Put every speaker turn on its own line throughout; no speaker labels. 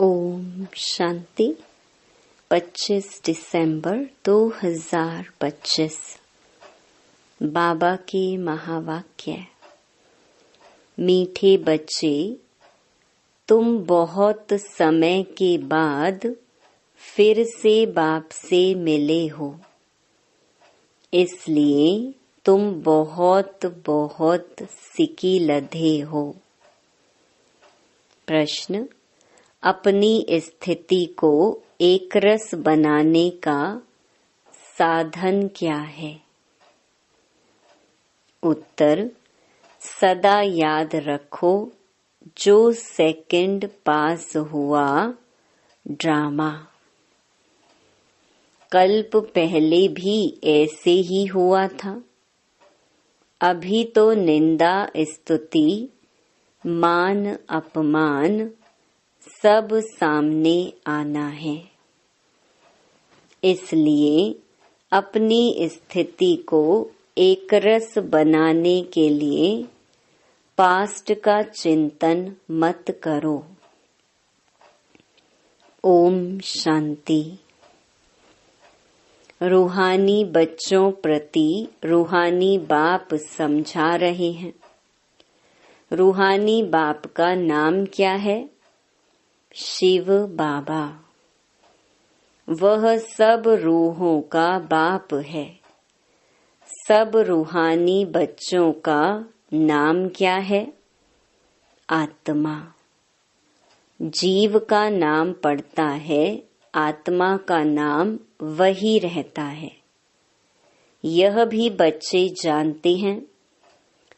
ओम शांति। 25 दिसंबर 2025। बाबा के महावाक्य। मीठे बच्चे, तुम बहुत समय के बाद फिर से बाप से मिले हो, इसलिए तुम बहुत बहुत सिकी लधे हो। प्रश्न: अपनी स्थिति को एकरस बनाने का साधन क्या है? उत्तर: सदा याद रखो, जो सेकंड पास हुआ ड्रामा। कल्प पहले भी ऐसे ही हुआ था। अभी तो निंदा स्तुति मान अपमान सब सामने आना है। इसलिए अपनी स्थिति को एकरस बनाने के लिए पास्ट का चिंतन मत करो। ओम शांति। रूहानी बच्चों प्रति रूहानी बाप समझा रहे हैं। रूहानी बाप का नाम क्या है? शिव बाबा। वह सब रूहों का बाप है। सब रूहानी बच्चों का नाम क्या है? आत्मा। जीव का नाम पड़ता है, आत्मा का नाम वही रहता है। यह भी बच्चे जानते हैं।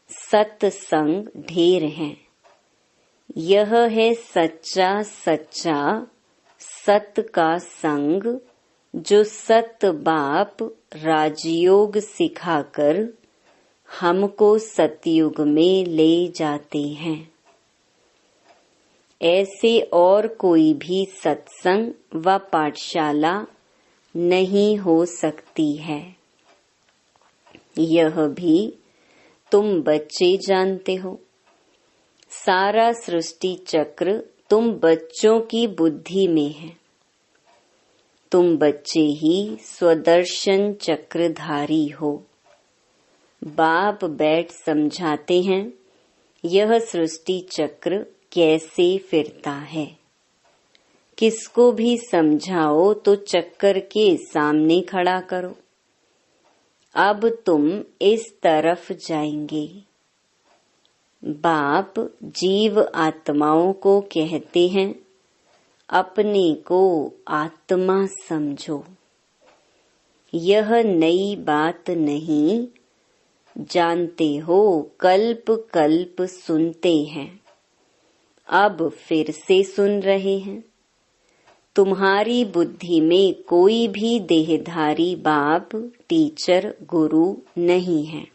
सत्संग ढेर है। यह है सच्चा सच्चा सत का संग, जो सत बाप राजयोग सिखाकर हमको सतयुग में ले जाते हैं। ऐसे और कोई भी सत्संग व पाठशाला नहीं हो सकती है। यह भी तुम बच्चे जानते हो। सारा सृष्टि चक्र तुम बच्चों की बुद्धि में है। तुम बच्चे ही स्वदर्शन चक्रधारी हो। बाप बैठ समझाते हैं, यह सृष्टि चक्र कैसे फिरता है। किसको भी समझाओ तो चक्कर के सामने खड़ा करो। अब तुम इस तरफ जाएंगे। बाप जीव आत्माओं को कहते हैं, अपने को आत्मा समझो। यह नई बात नहीं, जानते हो, कल्प कल्प सुनते हैं, अब फिर से सुन रहे हैं। तुम्हारी बुद्धि में कोई भी देहधारी बाप टीचर गुरु नहीं है।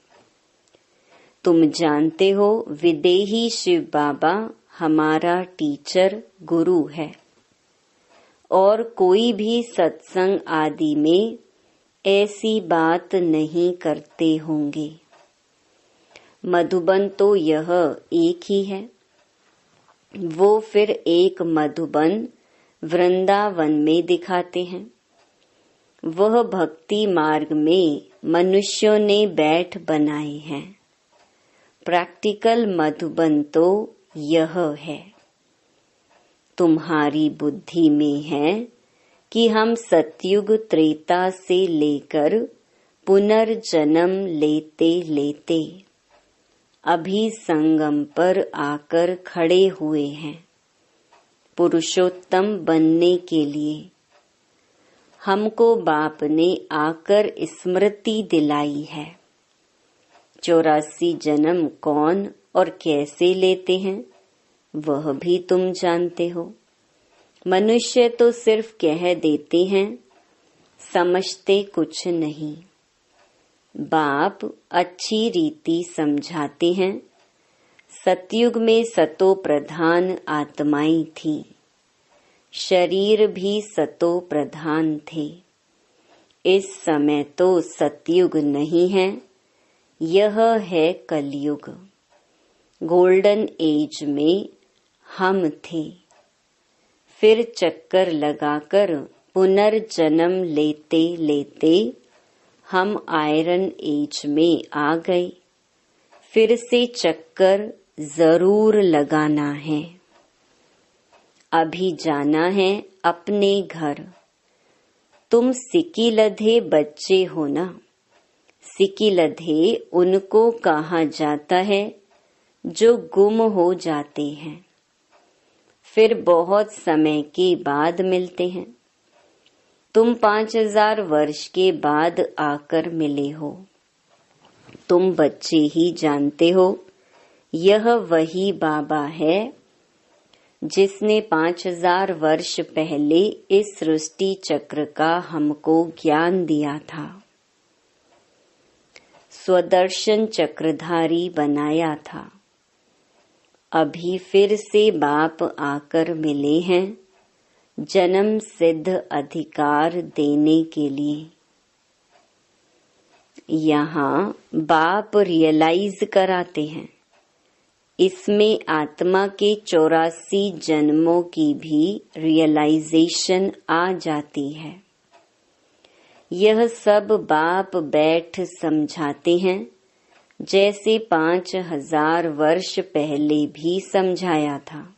तुम जानते हो, विदेही शिव बाबा हमारा टीचर गुरु है। और कोई भी सत्संग आदि में ऐसी बात नहीं करते होंगे। मधुबन तो यह एक ही है। वो फिर एक मधुबन वृंदावन में दिखाते हैं। वह भक्ति मार्ग में मनुष्यों ने बैठ बनाए हैं। प्रैक्टिकल मधुबन तो यह है। तुम्हारी बुद्धि में है कि हम सतयुग त्रेता से लेकर पुनर्जन्म लेते लेते अभी संगम पर आकर खड़े हुए हैं, पुरुषोत्तम बनने के लिए। हमको बाप ने आकर स्मृति दिलाई है। 84 जन्म कौन और कैसे लेते हैं, वह भी तुम जानते हो। मनुष्य तो सिर्फ कह देते हैं, समझते कुछ नहीं। बाप अच्छी रीति समझाते हैं। सतयुग में सतो प्रधान आत्माएं थी। शरीर भी सतो प्रधान थे। इस समय तो सतयुग नहीं है, यह है कलयुग। गोल्डन एज में हम थे। फिर चक्कर लगाकर पुनर्जन्म लेते लेते हम आयरन एज में आ गए। फिर से चक्कर जरूर लगाना है। अभी जाना है अपने घर। तुम सिकिलधे बच्चे हो ना। सिकिलधे उनको कहा जाता है जो गुम हो जाते हैं, फिर बहुत समय के बाद मिलते हैं। तुम 5000 वर्ष के बाद आकर मिले हो। तुम बच्चे ही जानते हो यह वही बाबा है जिसने 5000 वर्ष पहले इस सृष्टि चक्र का हमको ज्ञान दिया था, स्वदर्शन चक्रधारी बनाया था। अभी फिर से बाप आकर मिले हैं जन्म सिद्ध अधिकार देने के लिए। यहाँ बाप रियलाइज कराते हैं इसमें आत्मा के 84 जन्मों की भी रियलाइजेशन आ जाती है। यह सब बाप बैठ समझाते हैं जैसे 5000 वर्ष पहले भी समझाया था।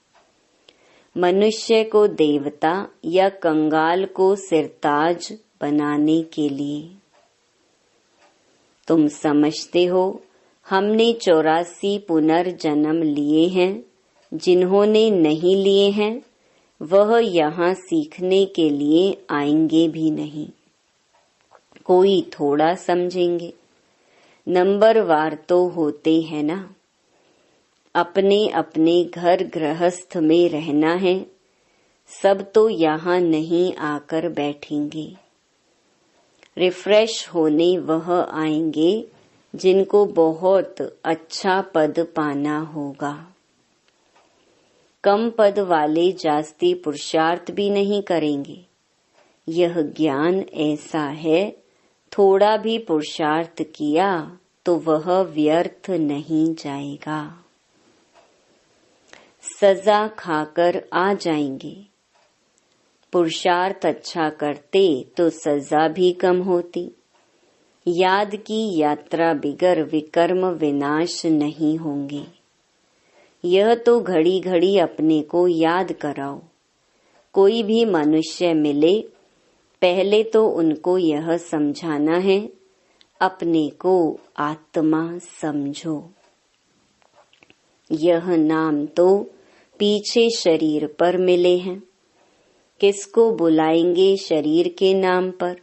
मनुष्य को देवता या कंगाल को सिरताज बनाने के लिए। तुम समझते हो हमने 84 पुनर्जन्म लिए हैं। जिन्होंने नहीं लिए हैं वह यहाँ सीखने के लिए आएंगे भी नहीं। कोई थोड़ा समझेंगे। नंबरवार तो होते हैं ना। अपने अपने घर गृहस्थ में रहना है। सब तो यहाँ नहीं आकर बैठेंगे। रिफ्रेश होने वह आएंगे जिनको बहुत अच्छा पद पाना होगा। कम पद वाले जास्ती पुरुषार्थ भी नहीं करेंगे। यह ज्ञान ऐसा है, थोड़ा भी पुरुषार्थ किया तो वह व्यर्थ नहीं जाएगा। सजा खाकर आ जाएंगे। पुरुषार्थ अच्छा करते तो सजा भी कम होती। याद की यात्रा बिगर विकर्म विनाश नहीं होंगे। यह तो घड़ी घड़ी अपने को याद कराओ। कोई भी मनुष्य मिले पहले तो उनको यह समझाना है अपने को आत्मा समझो। यह नाम तो पीछे शरीर पर मिले हैं। किसको बुलाएंगे शरीर के नाम पर?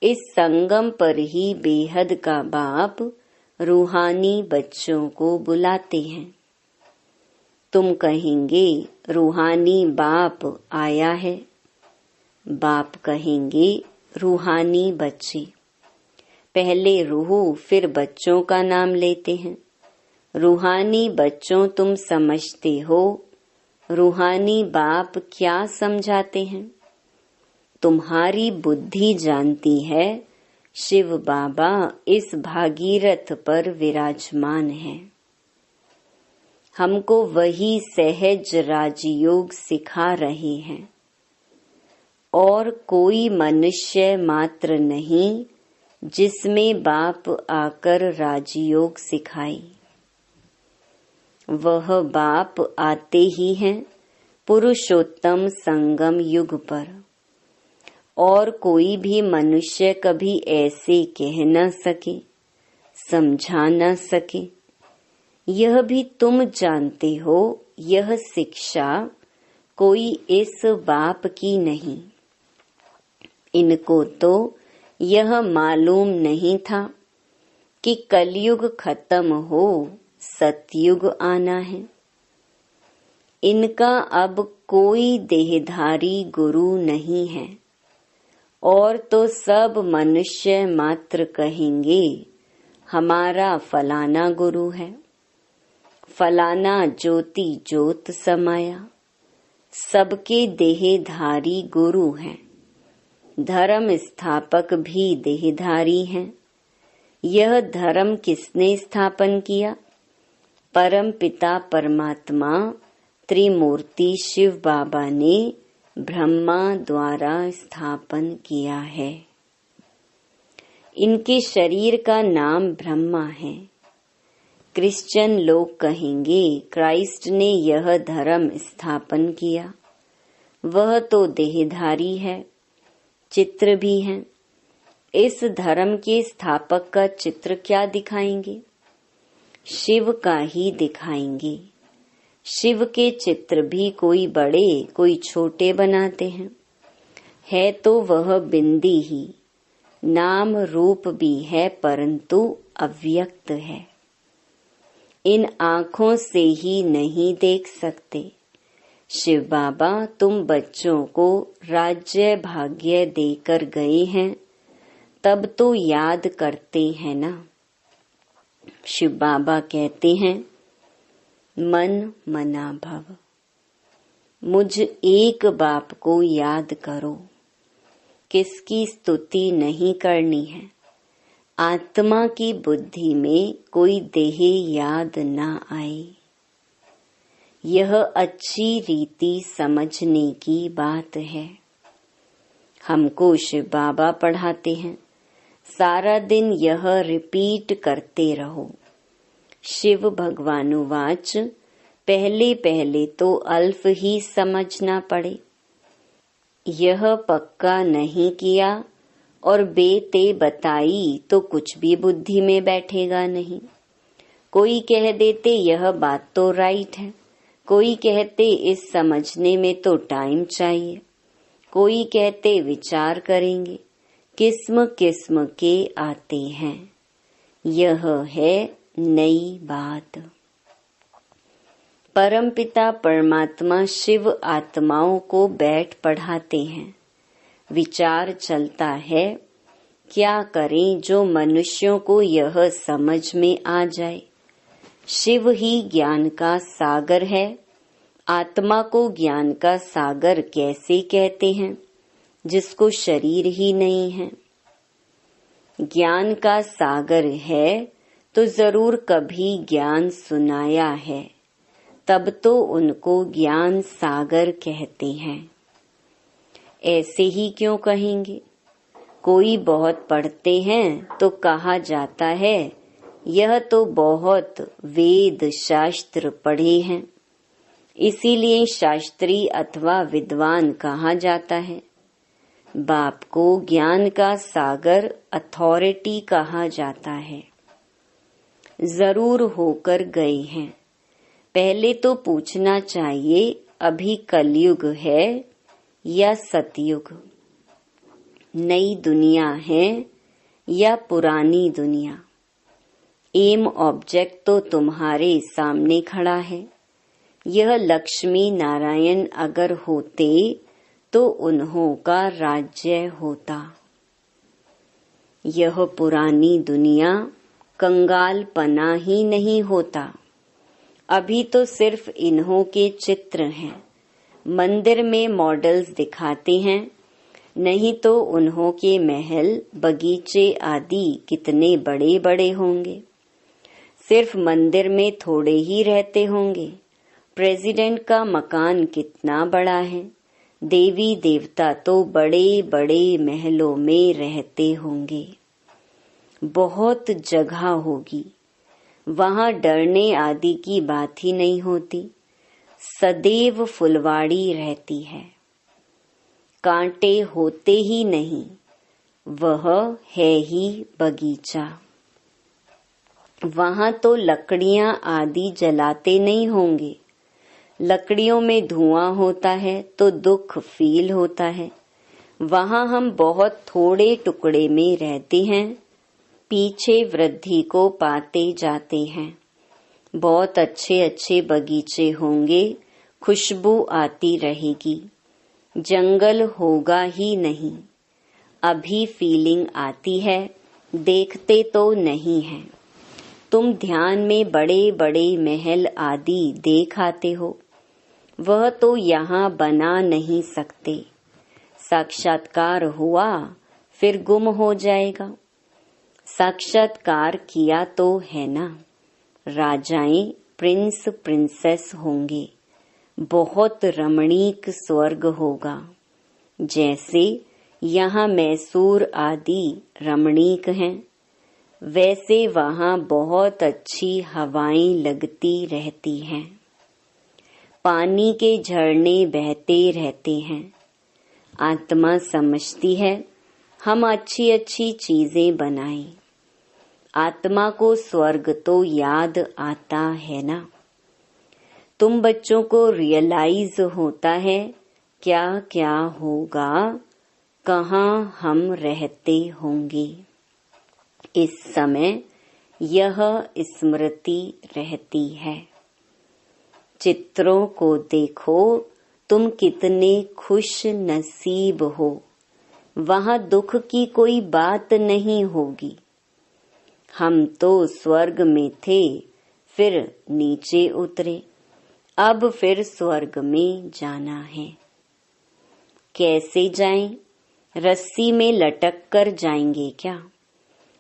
इस संगम पर ही बेहद का बाप रूहानी बच्चों को बुलाते हैं। तुम कहेंगे रूहानी बाप आया है। बाप कहेंगे रूहानी बच्चे। पहले रूह फिर बच्चों का नाम लेते हैं। रूहानी बच्चों तुम समझते हो। रूहानी बाप क्या समझाते हैं? तुम्हारी बुद्धि जानती है शिव बाबा इस भागीरथ पर विराजमान है। हमको वही सहज राजयोग सिखा रहे हैं और कोई मनुष्य मात्र नहीं जिसमें बाप आकर राजयोग सिखाए। वह बाप आते ही हैं पुरुषोत्तम संगम युग पर। और कोई भी मनुष्य कभी ऐसे कह न सके, समझा न सके। यह भी तुम जानते हो यह शिक्षा कोई इस बाप की नहीं। इनको तो यह मालूम नहीं था कि कलयुग खत्म हो सतयुग आना है। इनका अब कोई देहधारी गुरु नहीं है और तो सब मनुष्य मात्र कहेंगे हमारा फलाना गुरु है। फलाना ज्योति ज्योत समाया। सबके देहधारी गुरु हैं। धर्म स्थापक भी देहधारी हैं। यह धर्म किसने स्थापन किया? परम पिता परमात्मा त्रिमूर्ति शिव बाबा ने ब्रह्मा द्वारा स्थापन किया है। इनके शरीर का नाम ब्रह्मा है। क्रिश्चियन लोग कहेंगे क्राइस्ट ने यह धर्म स्थापन किया। वह तो देहधारी है, चित्र भी है। इस धर्म के स्थापक का चित्र क्या दिखाएंगे? शिव का ही दिखाएंगे। शिव के चित्र भी कोई बड़े कोई छोटे बनाते हैं। है तो वह बिंदी ही, नाम रूप भी है परंतु अव्यक्त है। इन आँखों से ही नहीं देख सकते। शिव बाबा तुम बच्चों को राज्य भाग्य देकर गए हैं, तब तो याद करते हैं ना। शिव बाबा कहते हैं मन मना भव, मुझ एक बाप को याद करो। किसकी स्तुति नहीं करनी है। आत्मा की बुद्धि में कोई देह याद ना आए। यह अच्छी रीति समझने की बात है। हमको शिव बाबा पढ़ाते हैं, सारा दिन यह रिपीट करते रहो। शिव भगवानुवाच, पहले पहले तो अल्फ ही समझना पड़े। यह पक्का नहीं किया और बेते बताई तो कुछ भी बुद्धि में बैठेगा नहीं। कोई कह देते यह बात तो राइट है, कोई कहते इस समझने में तो टाइम चाहिए, कोई कहते विचार करेंगे। किस्म किस्म के आते हैं। यह है नई बात। परमपिता परमात्मा शिव आत्माओं को बैठ पढ़ाते हैं। विचार चलता है, क्या करें जो मनुष्यों को यह समझ में आ जाए। शिव ही ज्ञान का सागर है। आत्मा को ज्ञान का सागर कैसे कहते हैं, जिसको शरीर ही नहीं है। ज्ञान का सागर है तो जरूर कभी ज्ञान सुनाया है, तब तो उनको ज्ञान सागर कहते हैं। ऐसे ही क्यों कहेंगे? कोई बहुत पढ़ते हैं तो कहा जाता है यह तो बहुत वेद शास्त्र पढ़े हैं, इसीलिए शास्त्री अथवा विद्वान कहा जाता है। बाप को ज्ञान का सागर अथॉरिटी कहा जाता है। जरूर होकर गए हैं। पहले तो पूछना चाहिए अभी कलयुग है या सतयुग, नई दुनिया है या पुरानी दुनिया। एम ऑब्जेक्ट तो तुम्हारे सामने खड़ा है। यह लक्ष्मी नारायण अगर होते तो उन्हों का राज्य होता। यह पुरानी दुनिया कंगालपना ही नहीं होता। अभी तो सिर्फ इन्हों के चित्र हैं। मंदिर में मॉडल्स दिखाते हैं, नहीं तो उन्हों के महल बगीचे आदि कितने बड़े बड़े होंगे। सिर्फ मंदिर में थोड़े ही रहते होंगे। प्रेसिडेंट का मकान कितना बड़ा है। देवी देवता तो बड़े बड़े महलों में रहते होंगे। बहुत जगह होगी, वहाँ डरने आदि की बात ही नहीं होती। सदैव फुलवाड़ी रहती है, कांटे होते ही नहीं। वह है ही बगीचा। वहाँ तो लकड़ियाँ आदि जलाते नहीं होंगे। लकड़ियों में धुआं होता है तो दुख फील होता है। वहाँ हम बहुत थोड़े टुकड़े में रहते हैं, पीछे वृद्धि को पाते जाते हैं। बहुत अच्छे अच्छे बगीचे होंगे, खुशबू आती रहेगी। जंगल होगा ही नहीं। अभी फीलिंग आती है, देखते तो नहीं है। तुम ध्यान में बड़े बड़े महल आदि देख आते हो, वह तो यहाँ बना नहीं सकते। साक्षात्कार हुआ फिर गुम हो जाएगा। साक्षात्कार किया तो है ना। राजाएं प्रिंस प्रिंसेस होंगे, बहुत रमणीक स्वर्ग होगा। जैसे यहाँ मैसूर आदि रमणीक हैं, वैसे वहाँ बहुत अच्छी हवाएं लगती रहती हैं। पानी के झरने बहते रहते हैं। आत्मा समझती है हम अच्छी अच्छी चीजें बनाएं। आत्मा को स्वर्ग तो याद आता है ना। तुम बच्चों को रियलाइज होता है क्या क्या होगा, कहाँ हम रहते होंगे। इस समय यह स्मृति रहती है। चित्रों को देखो, तुम कितने खुश नसीब हो। वहाँ दुख की कोई बात नहीं होगी। हम तो स्वर्ग में थे, फिर नीचे उतरे, अब फिर स्वर्ग में जाना है। कैसे जाएं? रस्सी में लटक कर जाएंगे क्या?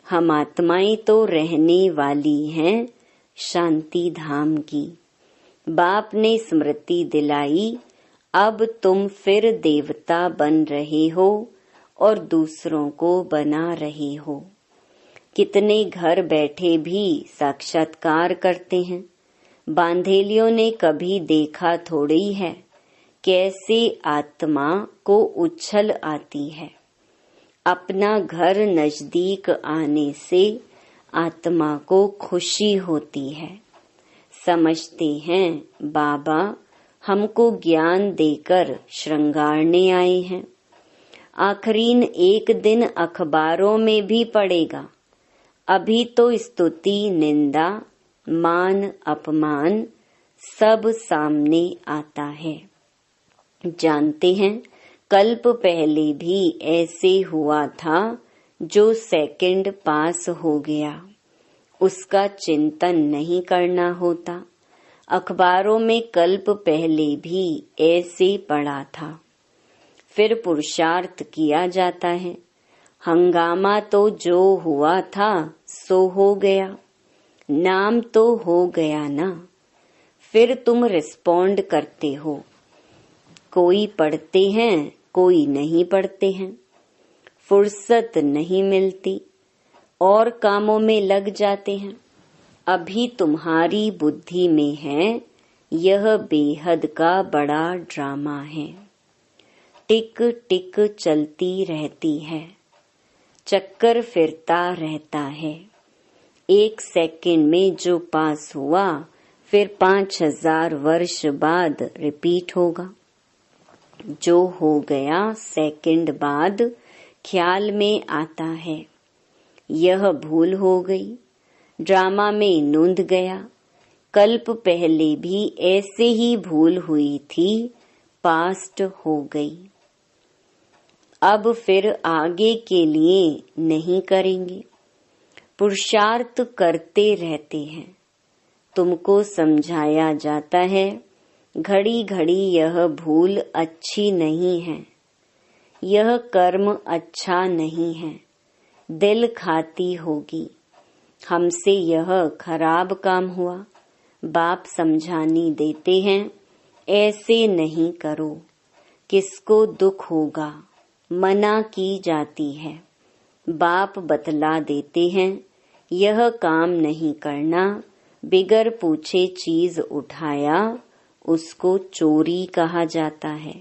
हम आत्माएं तो रहने वाली हैं शांति धाम की। बाप ने स्मृति दिलाई, अब तुम फिर देवता बन रहे हो और दूसरों को बना रहे हो। कितने घर बैठे भी साक्षात्कार करते हैं। बांधेलियों ने कभी देखा थोड़ी है कैसे आत्मा को उछल आती है। अपना घर नजदीक आने से आत्मा को खुशी होती है। समझते हैं बाबा हमको ज्ञान देकर श्रृंगारने आए हैं। आखरीन एक दिन अखबारों में भी पड़ेगा। अभी तो स्तुति, निंदा, मान, अपमान सब सामने आता है। जानते हैं कल्प पहले भी ऐसे हुआ था, जो सेकंड पास हो गया उसका चिंतन नहीं करना होता। अखबारों में कल्प पहले भी ऐसे पड़ा था, फिर पुरुषार्थ किया जाता है। हंगामा तो जो हुआ था सो हो गया, नाम तो हो गया ना। फिर तुम रिस्पोंड करते हो। कोई पढ़ते हैं, कोई नहीं पढ़ते हैं। फुर्सत नहीं मिलती और कामों में लग जाते हैं। अभी तुम्हारी बुद्धि में है यह बेहद का बड़ा ड्रामा है। टिक टिक चलती रहती है, चक्कर फिरता रहता है। एक सेकंड में जो पास हुआ फिर 5000 वर्ष बाद रिपीट होगा। जो हो गया सेकंड बाद ख्याल में आता है यह भूल हो गई, ड्रामा में नूंद गया। कल्प पहले भी ऐसे ही भूल हुई थी, पास्ट हो गई। अब फिर आगे के लिए नहीं करेंगे। पुरुषार्थ करते रहते हैं। तुमको समझाया जाता है घड़ी घड़ी यह भूल अच्छी नहीं है, यह कर्म अच्छा नहीं है, दिल खाती होगी। हमसे यह खराब काम हुआ। बाप समझानी देते हैं ऐसे नहीं करो, किसको दुख होगा, मना की जाती है। बाप बतला देते हैं यह काम नहीं करना। बिगर पूछे चीज उठाया उसको चोरी कहा जाता है।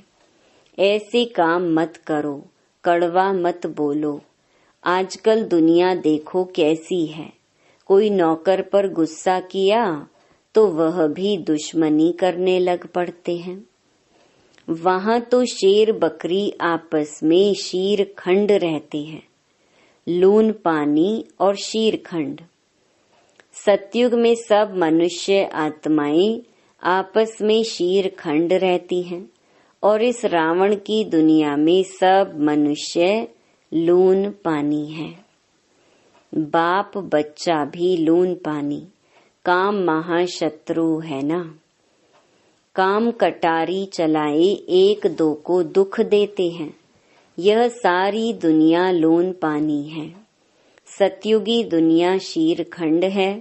ऐसे काम मत करो, कड़वा मत बोलो। आजकल दुनिया देखो कैसी है। कोई नौकर पर गुस्सा किया तो वह भी दुश्मनी करने लग पड़ते हैं। वहाँ तो शेर बकरी आपस में शीरखंड रहते हैं, लून पानी और शीरखंड। सतयुग में सब मनुष्य आत्माएं आपस में शीरखंड रहती हैं और इस रावण की दुनिया में सब मनुष्य लून पानी है। बाप बच्चा भी लून पानी। काम महाशत्रु है ना। काम कटारी चलाए एक दो को दुख देते हैं। यह सारी दुनिया लून पानी है। सतयुगी दुनिया शीरखंड है।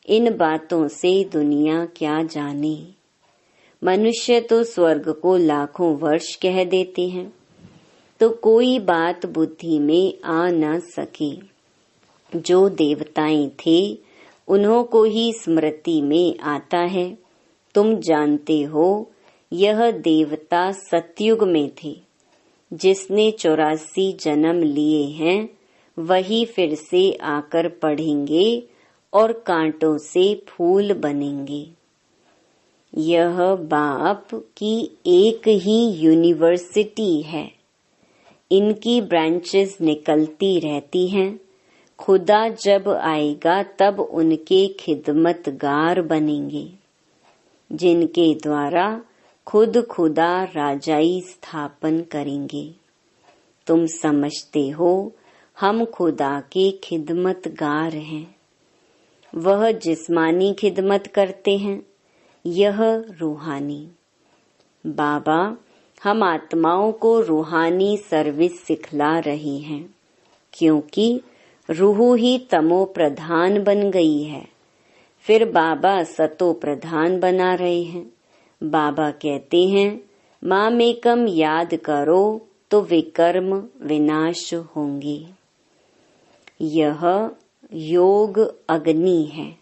इन बातों से दुनिया क्या जाने। मनुष्य तो स्वर्ग को लाखों वर्ष कह देते हैं, तो कोई बात बुद्धि में आ न सके। जो देवताएं थे उन्हों को ही स्मृति में आता है। तुम जानते हो यह देवता सतयुग में थे। जिसने 84 जन्म लिए हैं वही फिर से आकर पढ़ेंगे और कांटों से फूल बनेंगे। यह बाप की एक ही यूनिवर्सिटी है। इनकी ब्रांचेस निकलती रहती हैं। खुदा जब आएगा तब उनके खिदमतगार बनेंगे, जिनके द्वारा खुद खुदा राजाई स्थापन करेंगे। तुम समझते हो हम खुदा के खिदमतगार हैं। वह जिस्मानी खिदमत करते हैं, यह रूहानी। बाबा हम आत्माओं को रूहानी सर्विस सिखला रहे हैं, क्योंकि रूह ही तमो प्रधान बन गई है। फिर बाबा सतो प्रधान बना रहे हैं। बाबा कहते हैं मामेकम याद करो तो विकर्म विनाश होंगे। यह योग अग्नि है।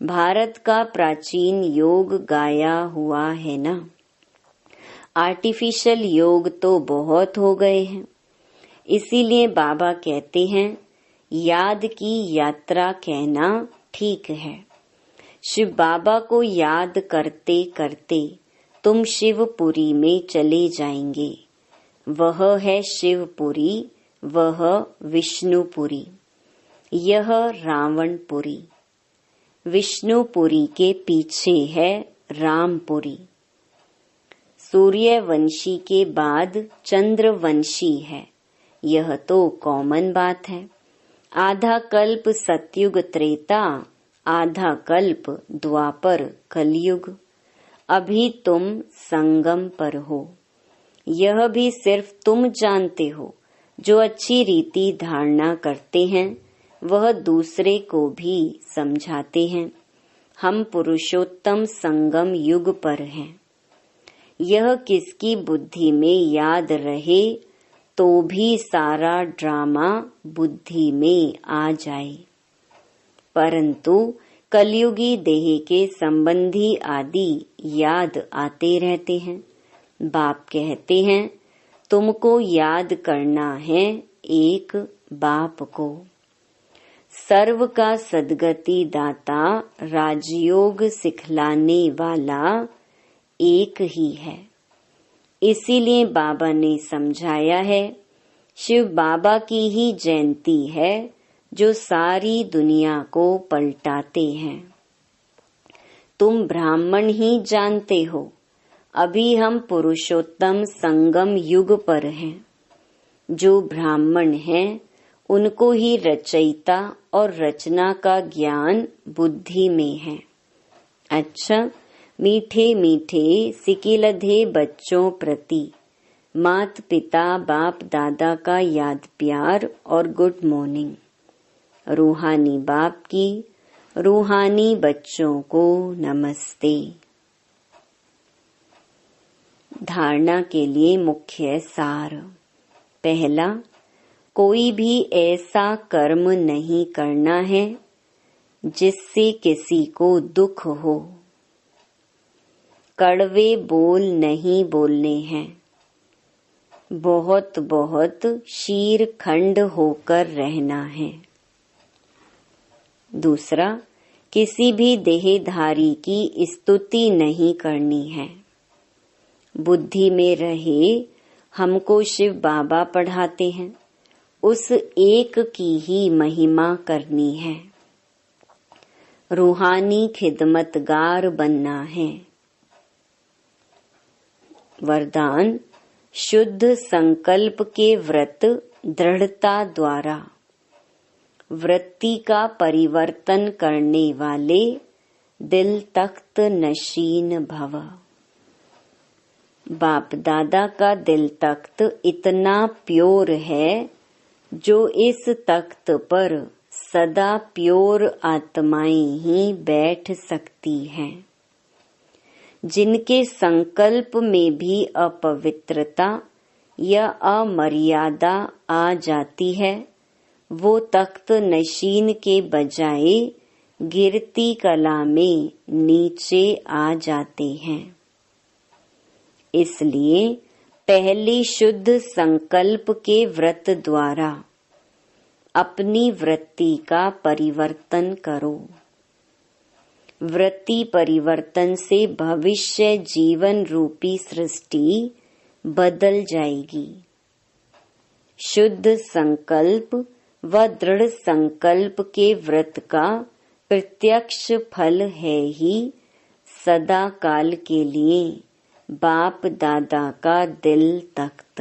भारत का प्राचीन योग गाया हुआ है ना। आर्टिफिशियल योग तो बहुत हो गए हैं। इसीलिए बाबा कहते हैं याद की यात्रा कहना ठीक है। शिव बाबा को याद करते करते तुम शिवपुरी में चले जाएंगे। वह है शिवपुरी, वह विष्णुपुरी, यह रावणपुरी। विष्णुपुरी के पीछे है रामपुरी। सूर्यवंशी के बाद चंद्रवंशी है, यह तो कॉमन बात है। आधा कल्प सतयुग त्रेता, आधा कल्प द्वापर कलयुग। अभी तुम संगम पर हो। यह भी सिर्फ तुम जानते हो। जो अच्छी रीति धारणा करते हैं वह दूसरे को भी समझाते हैं। हम पुरुषोत्तम संगम युग पर हैं। यह किसकी बुद्धि में याद रहे तो भी सारा ड्रामा बुद्धि में आ जाए। परंतु कलयुगी देह के संबंधी आदि याद आते रहते हैं। बाप कहते हैं तुमको याद करना है एक बाप को। सर्व का सद्गति दाता राजयोग सिखलाने वाला एक ही है। इसीलिए बाबा ने समझाया है शिव बाबा की ही जयंती है जो सारी दुनिया को पलटाते हैं। तुम ब्राह्मण ही जानते हो। अभी हम पुरुषोत्तम संगम युग पर हैं। जो ब्राह्मण हैं उनको ही रचयिता और रचना का ज्ञान बुद्धि में है। अच्छा, मीठे मीठे सिकिलधे बच्चों प्रति मात पिता बाप दादा का याद प्यार और गुड मॉर्निंग। रूहानी बाप की रूहानी बच्चों को नमस्ते। धारणा के लिए मुख्य सार। पहला, कोई भी ऐसा कर्म नहीं करना है जिससे किसी को दुख हो। कड़वे बोल नहीं बोलने हैं। बहुत बहुत शीरखंड होकर रहना है। दूसरा, किसी भी देहधारी की स्तुति नहीं करनी है। बुद्धि में रहे हमको शिव बाबा पढ़ाते हैं, उस एक की ही महिमा करनी है। रूहानी खिदमतगार बनना है। वरदान, शुद्ध संकल्प के व्रत दृढ़ता द्वारा वृत्ति का परिवर्तन करने वाले दिल तख्त नशीन भव। बाप दादा का दिल तख्त इतना प्योर है जो इस तख्त पर सदा प्योर आत्माएं ही बैठ सकती हैं। जिनके संकल्प में भी अपवित्रता या अमर्यादा आ जाती है, वो तख्त नशीन के बजाय गिरती कला में नीचे आ जाते हैं। इसलिए पहले शुद्ध संकल्प के व्रत द्वारा अपनी वृत्ति का परिवर्तन करो। वृत्ति परिवर्तन से भविष्य जीवन रूपी सृष्टि बदल जाएगी। शुद्ध संकल्प व दृढ़ संकल्प के व्रत का प्रत्यक्ष फल है ही सदा काल के लिए बाप दादा का दिल तख्त।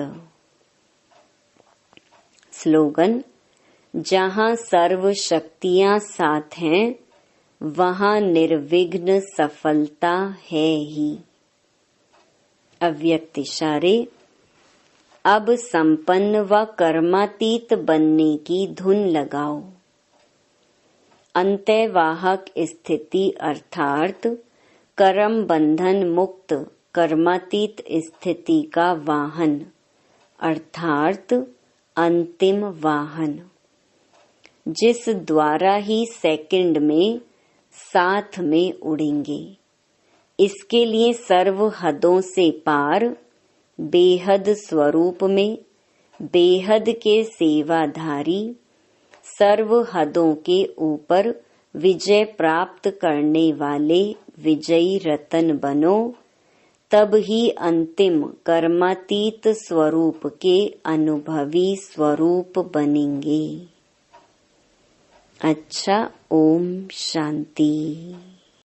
स्लोगन: जहाँ सर्व शक्तियाँ साथ हैं, वहाँ निर्विघ्न सफलता है ही। अव्यक्त इशारे: अब संपन्न व कर्मातीत बनने की धुन लगाओ। अंतःवाहक स्थिति अर्थात कर्म बंधन मुक्त कर्मातीत स्थिति का वाहन अर्थात अंतिम वाहन, जिस द्वारा ही सेकंड में साथ में उड़ेंगे। इसके लिए सर्व हदों से पार बेहद स्वरूप में बेहद के सेवाधारी सर्व हदों के ऊपर विजय प्राप्त करने वाले विजयी रतन बनो, तब ही अंतिम कर्मातीत स्वरूप के अनुभवी स्वरूप बनेंगे। अच्छा, ओम शांति।